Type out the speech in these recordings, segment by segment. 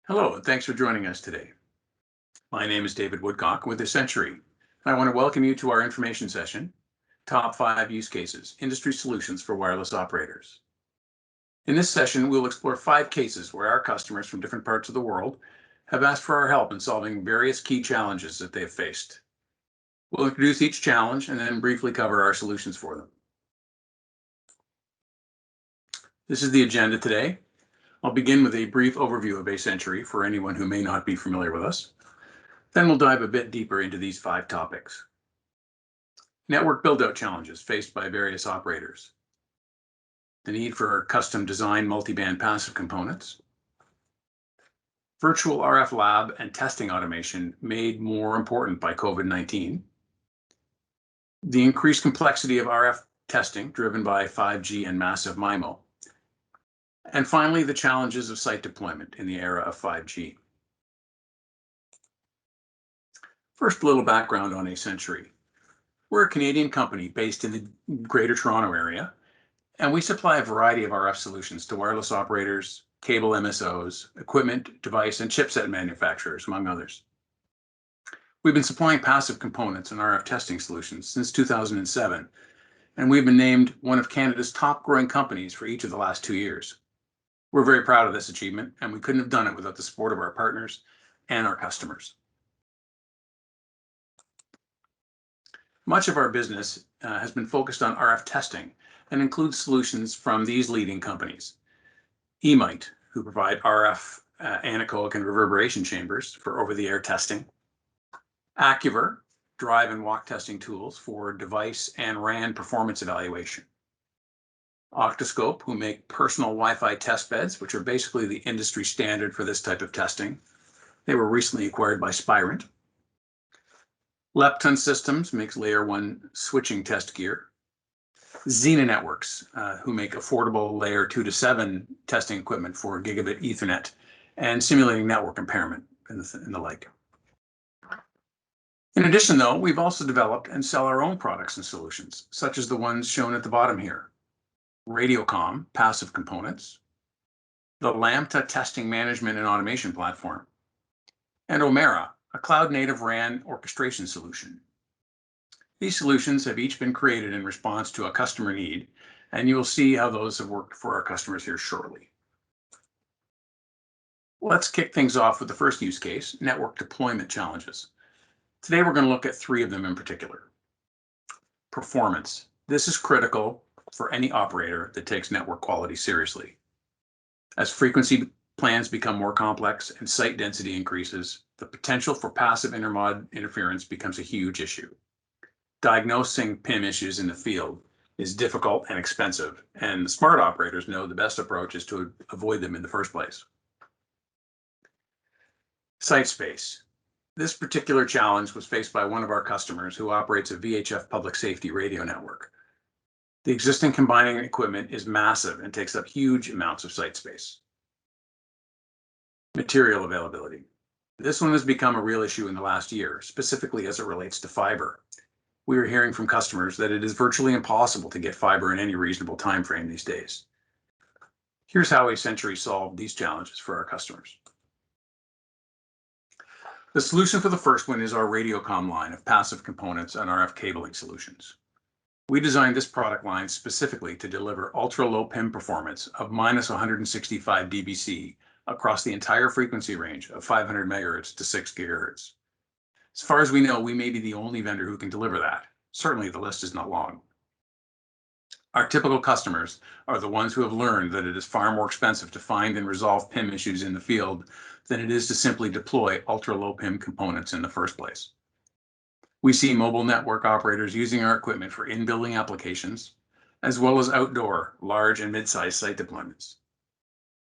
Hello, and thanks for joining us today. My name is David Woodcock with Acentury, and I want to welcome you to our information session, Top 5 Use Cases, Industry Solutions for Wireless Operators. In this session, we'll explore 5 cases where our customers from different parts of the world have asked for our help in solving various key challenges that they've faced. We'll introduce each challenge and then briefly cover our solutions for them. This is the agenda today. I'll begin with a brief overview of Acentury for anyone who may not be familiar with us. Then we'll dive a bit deeper into these 5 topics. Network build-out challenges faced by various operators. The need for custom design multiband passive components. Virtual RF lab and testing automation made more important by COVID-19. The increased complexity of RF testing driven by 5G and massive MIMO. And finally, the challenges of site deployment in the era of 5G. First, a little background on Acentury. We're a Canadian company based in the Greater Toronto area, and we supply a variety of RF solutions to wireless operators, cable MSOs, equipment, device, and chipset manufacturers, among others. We've been supplying passive components and RF testing solutions since 2007, and we've been named one of Canada's top growing companies for each of the last 2 years. We're very proud of this achievement, and we couldn't have done it without the support of our partners and our customers. Much of our business has been focused on RF testing and includes solutions from these leading companies. Emite, who provide RF anechoic and reverberation chambers for over-the-air testing. Accuver, drive and walk testing tools for device and RAN performance evaluation. Octoscope, who make personal Wi-Fi test beds, which are basically the industry standard for this type of testing. They were recently acquired by Spirent. Lepton Systems makes layer 1 switching test gear. Xena Networks, who make affordable layer 2 to 7 testing equipment for gigabit Ethernet and simulating network impairment and the like. In addition, though, we've also developed and sell our own products and solutions, such as the ones shown at the bottom here. Radiocom passive components, the Lampa testing management and automation platform, and Omaira, a cloud-native RAN orchestration solution. These solutions have each been created in response to a customer need, and you will see how those have worked for our customers here shortly. Let's kick things off with the first use case, network deployment challenges. Today we're going to look at 3 of them in particular. Performance. This is critical for any operator that takes network quality seriously. As frequency plans become more complex and site density increases, the potential for passive intermod interference becomes a huge issue. Diagnosing PIM issues in the field is difficult and expensive, and the smart operators know the best approach is to avoid them in the first place. Site space. This particular challenge was faced by one of our customers who operates a VHF public safety radio network. The existing combining equipment is massive and takes up huge amounts of site space. Material availability. This one has become a real issue in the last year, specifically as it relates to fiber. We are hearing from customers that it is virtually impossible to get fiber in any reasonable time frame these days. Here's how Acentury solved these challenges for our customers. The solution for the first one is our Radiocom line of passive components and RF cabling solutions. We designed this product line specifically to deliver ultra-low PIM performance of -165 dBc across the entire frequency range of 500 MHz to 6 GHz. As far as we know, we may be the only vendor who can deliver that. Certainly, the list is not long. Our typical customers are the ones who have learned that it is far more expensive to find and resolve PIM issues in the field than it is to simply deploy ultra-low PIM components in the first place. We see mobile network operators using our equipment for in-building applications, as well as outdoor, large and mid-sized site deployments.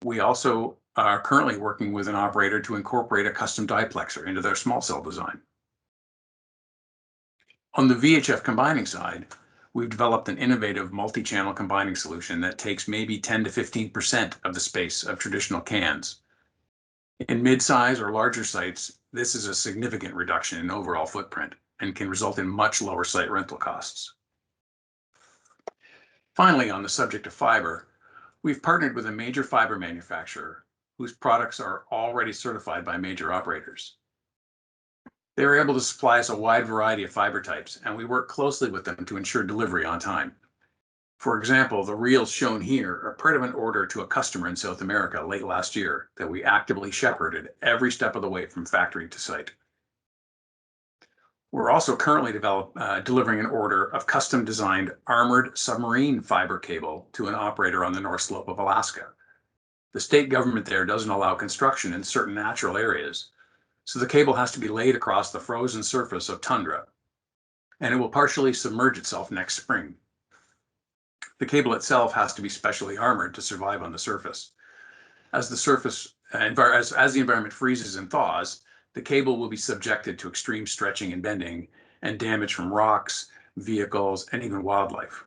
We also are currently working with an operator to incorporate a custom diplexer into their small cell design. On the VHF combining side, we've developed an innovative multi-channel combining solution that takes maybe 10 to 15% of the space of traditional cans. In mid-size or larger sites, this is a significant reduction in overall footprint and can result in much lower site rental costs. Finally, on the subject of fiber, we've partnered with a major fiber manufacturer whose products are already certified by major operators. They were able to supply us a wide variety of fiber types, and we work closely with them to ensure delivery on time. For example, the reels shown here are part of an order to a customer in South America late last year that we actively shepherded every step of the way from factory to site. We're also currently delivering an order of custom-designed armored submarine fiber cable to an operator on the North Slope of Alaska. The state government there doesn't allow construction in certain natural areas, so the cable has to be laid across the frozen surface of tundra, and it will partially submerge itself next spring. The cable itself has to be specially armored to survive on the surface. As the environment freezes and thaws, the cable will be subjected to extreme stretching and bending and damage from rocks, vehicles, and even wildlife.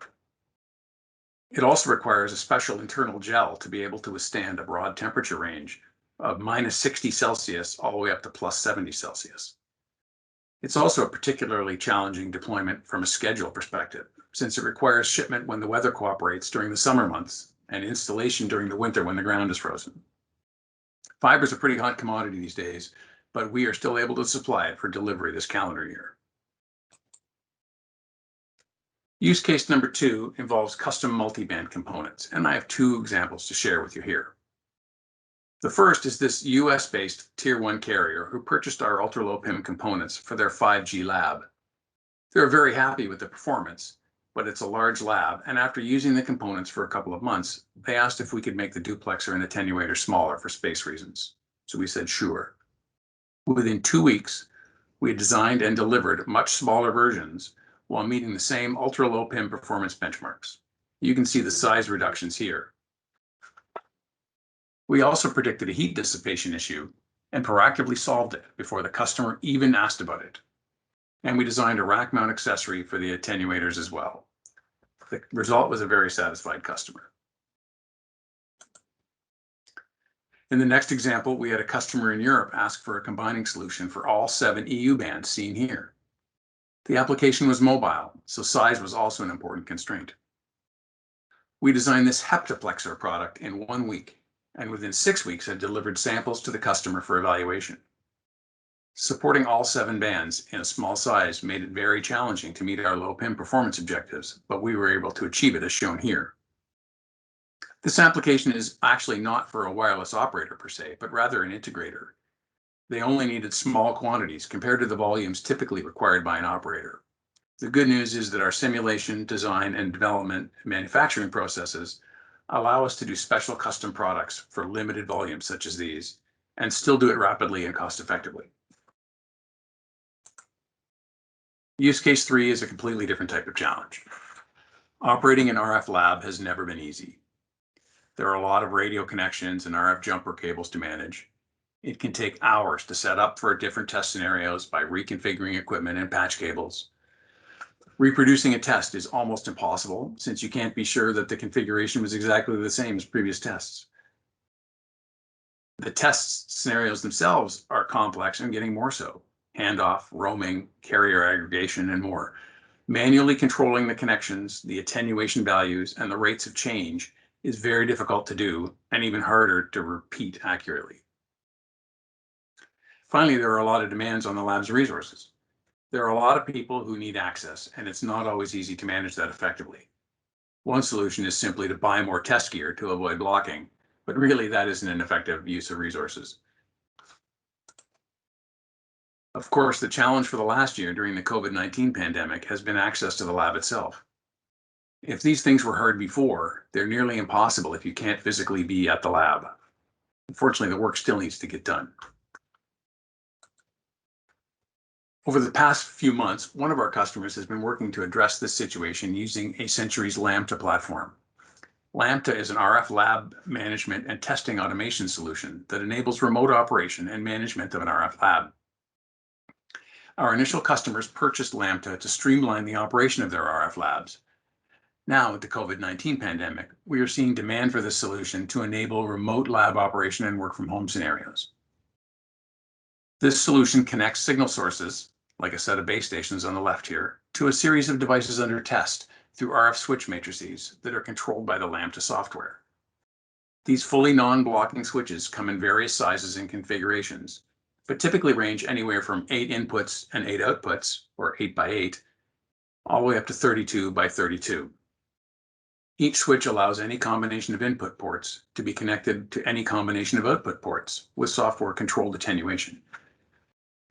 It also requires a special internal gel to be able to withstand a broad temperature range of -60 Celsius all the way up to +70 Celsius. It's also a particularly challenging deployment from a schedule perspective, since it requires shipment when the weather cooperates during the summer months and installation during the winter when the ground is frozen. Fiber is a pretty hot commodity these days, but we are still able to supply it for delivery this calendar year. Use case number 2 involves custom multiband components, and I have 2 examples to share with you here. The first is this US-based Tier 1 carrier who purchased our ultra-low PIM components for their 5G lab. They're very happy with the performance, but it's a large lab, and after using the components for a couple of months, they asked if we could make the duplexer and attenuator smaller for space reasons. So we said, sure. Within 2 weeks, we had designed and delivered much smaller versions while meeting the same ultra-low PIM performance benchmarks. You can see the size reductions here. We also predicted a heat dissipation issue and proactively solved it before the customer even asked about it. And we designed a rack mount accessory for the attenuators as well. The result was a very satisfied customer. In the next example, we had a customer in Europe ask for a combining solution for all 7 EU bands seen here. The application was mobile, so size was also an important constraint. We designed this hexplexer product in 1 week, and within 6 weeks had delivered samples to the customer for evaluation. Supporting all 7 bands in a small size made it very challenging to meet our low PIM performance objectives, but we were able to achieve it as shown here. This application is actually not for a wireless operator per se, but rather an integrator. They only needed small quantities compared to the volumes typically required by an operator. The good news is that our simulation, design, and development manufacturing processes allow us to do special custom products for limited volumes such as these, and still do it rapidly and cost effectively. Use case 3 is a completely different type of challenge. Operating an RF lab has never been easy. There are a lot of radio connections and RF jumper cables to manage. It can take hours to set up for different test scenarios by reconfiguring equipment and patch cables. Reproducing a test is almost impossible since you can't be sure that the configuration was exactly the same as previous tests. The test scenarios themselves are complex and getting more so. Handoff, roaming, carrier aggregation, and more. Manually controlling the connections, the attenuation values, and the rates of change is very difficult to do and even harder to repeat accurately. Finally, there are a lot of demands on the lab's resources. There are a lot of people who need access, and it's not always easy to manage that effectively. One solution is simply to buy more test gear to avoid blocking, but really that isn't an effective use of resources. Of course, the challenge for the last year during the COVID-19 pandemic has been access to the lab itself. If these things were hard before, they're nearly impossible if you can't physically be at the lab. Unfortunately, the work still needs to get done. Over the past few months, one of our customers has been working to address this situation using Acentury's Lampa platform. Lampa is an RF lab management and testing automation solution that enables remote operation and management of an RF lab. Our initial customers purchased Lampa to streamline the operation of their RF labs. Now, with the COVID-19 pandemic, we are seeing demand for this solution to enable remote lab operation and work from home scenarios. This solution connects signal sources, like a set of base stations on the left here, to a series of devices under test through RF switch matrices that are controlled by the Lampa software. These fully non-blocking switches come in various sizes and configurations, but typically range anywhere from 8 inputs and 8 outputs, or 8 by 8, all the way up to 32 by 32. Each switch allows any combination of input ports to be connected to any combination of output ports with software-controlled attenuation.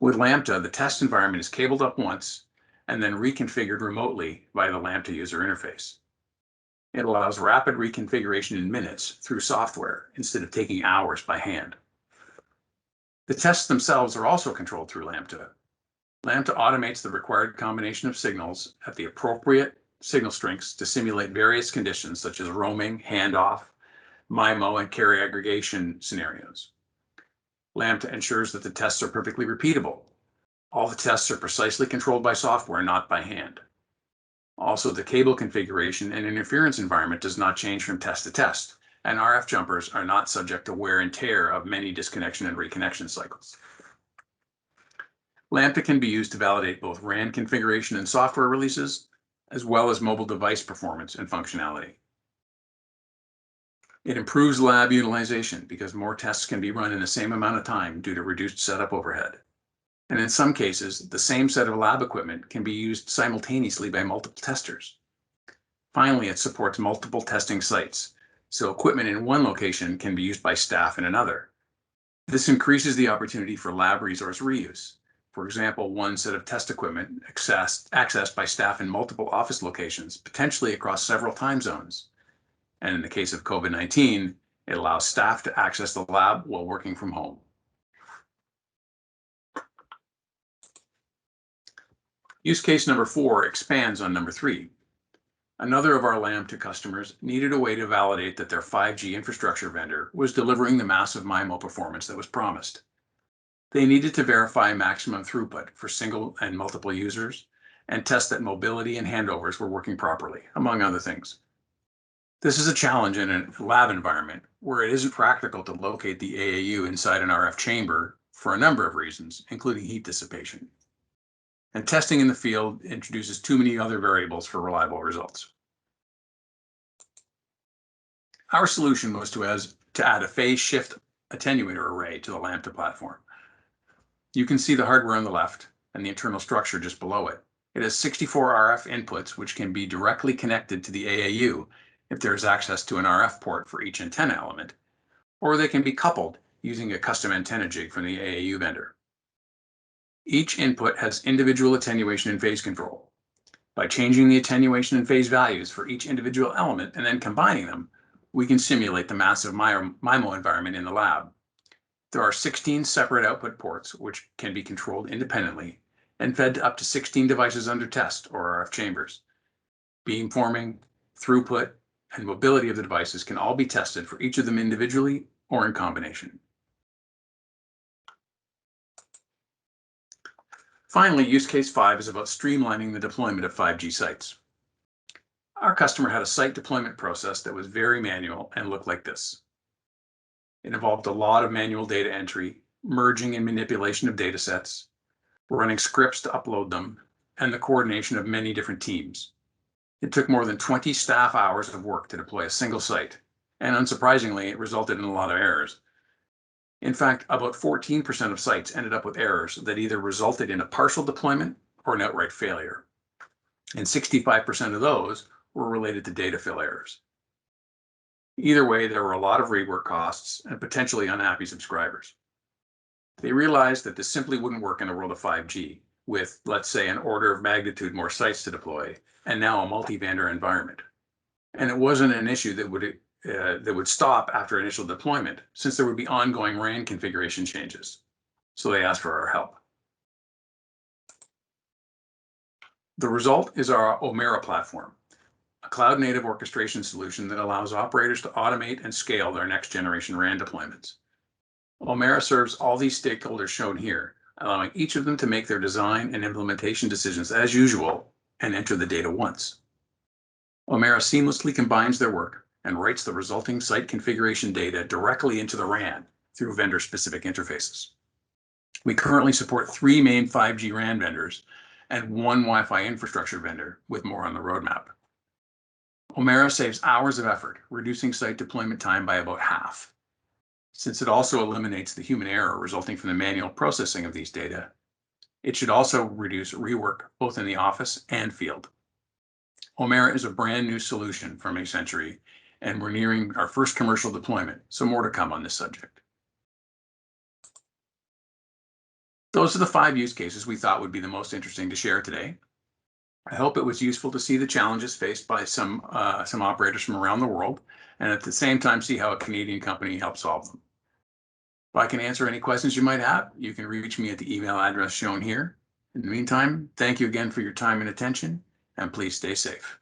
With Lambda, the test environment is cabled up once and then reconfigured remotely via the Lambda user interface. It allows rapid reconfiguration in minutes through software instead of taking hours by hand. The tests themselves are also controlled through Lambda. Lambda automates the required combination of signals at the appropriate signal strengths to simulate various conditions such as roaming, handoff, MIMO, and carrier aggregation scenarios. Lambda ensures that the tests are perfectly repeatable. All the tests are precisely controlled by software, not by hand. Also, the cable configuration and interference environment does not change from test to test, and RF jumpers are not subject to wear and tear of many disconnection and reconnection cycles. Lambda can be used to validate both RAN configuration and software releases, as well as mobile device performance and functionality. It improves lab utilization because more tests can be run in the same amount of time due to reduced setup overhead. And in some cases, the same set of lab equipment can be used simultaneously by multiple testers. Finally, it supports multiple testing sites, so equipment in one location can be used by staff in another. This increases the opportunity for lab resource reuse. For example, one set of test equipment accessed by staff in multiple office locations, potentially across several time zones. And in the case of COVID-19, it allows staff to access the lab while working from home. Use case number 4 expands on number 3. Another of our Lambda customers needed a way to validate that their 5G infrastructure vendor was delivering the massive MIMO performance that was promised. They needed to verify maximum throughput for single and multiple users and test that mobility and handovers were working properly, among other things. This is a challenge in a lab environment where it isn't practical to locate the AAU inside an RF chamber for a number of reasons, including heat dissipation. And testing in the field introduces too many other variables for reliable results. Our solution was to add a phase shift attenuator array to the Lambda platform. You can see the hardware on the left and the internal structure just below it. It has 64 RF inputs, which can be directly connected to the AAU if there is access to an RF port for each antenna element, or they can be coupled using a custom antenna jig from the AAU vendor. Each input has individual attenuation and phase control. By changing the attenuation and phase values for each individual element and then combining them, we can simulate the massive MIMO environment in the lab. There are 16 separate output ports which can be controlled independently and fed to up to 16 devices under test or RF chambers. Beamforming, throughput, and mobility of the devices can all be tested for each of them individually or in combination. Finally, use case 5 is about streamlining the deployment of 5G sites. Our customer had a site deployment process that was very manual and looked like this. It involved a lot of manual data entry, merging and manipulation of data sets, running scripts to upload them, and the coordination of many different teams. It took more than 20 staff hours of work to deploy a single site, and unsurprisingly, it resulted in a lot of errors. In fact, about 14% of sites ended up with errors that either resulted in a partial deployment or an outright failure. And 65% of those were related to data fill errors. Either way, there were a lot of rework costs and potentially unhappy subscribers. They realized that this simply wouldn't work in the world of 5G, with, let's say, an order of magnitude more sites to deploy, and now a multi-vendor environment. And it wasn't an issue that would stop after initial deployment, since there would be ongoing RAN configuration changes. So they asked for our help. The result is our Omaira platform, a cloud-native orchestration solution that allows operators to automate and scale their next-generation RAN deployments. Omaira serves all these stakeholders shown here, allowing each of them to make their design and implementation decisions as usual and enter the data once. Omaira seamlessly combines their work and writes the resulting site configuration data directly into the RAN through vendor-specific interfaces. We currently support 3 main 5G RAN vendors and 1 Wi-Fi infrastructure vendor, with more on the roadmap. Omaira saves hours of effort, reducing site deployment time by about half. Since it also eliminates the human error resulting from the manual processing of these data, it should also reduce rework both in the office and field. Omaira is a brand new solution from Acentury, and we're nearing our first commercial deployment, so more to come on this subject. Those are the 5 use cases we thought would be the most interesting to share today. I hope it was useful to see the challenges faced by some operators from around the world, and at the same time see how a Canadian company helped solve them. If I can answer any questions you might have, you can reach me at the email address shown here. In the meantime, thank you again for your time and attention, and please stay safe.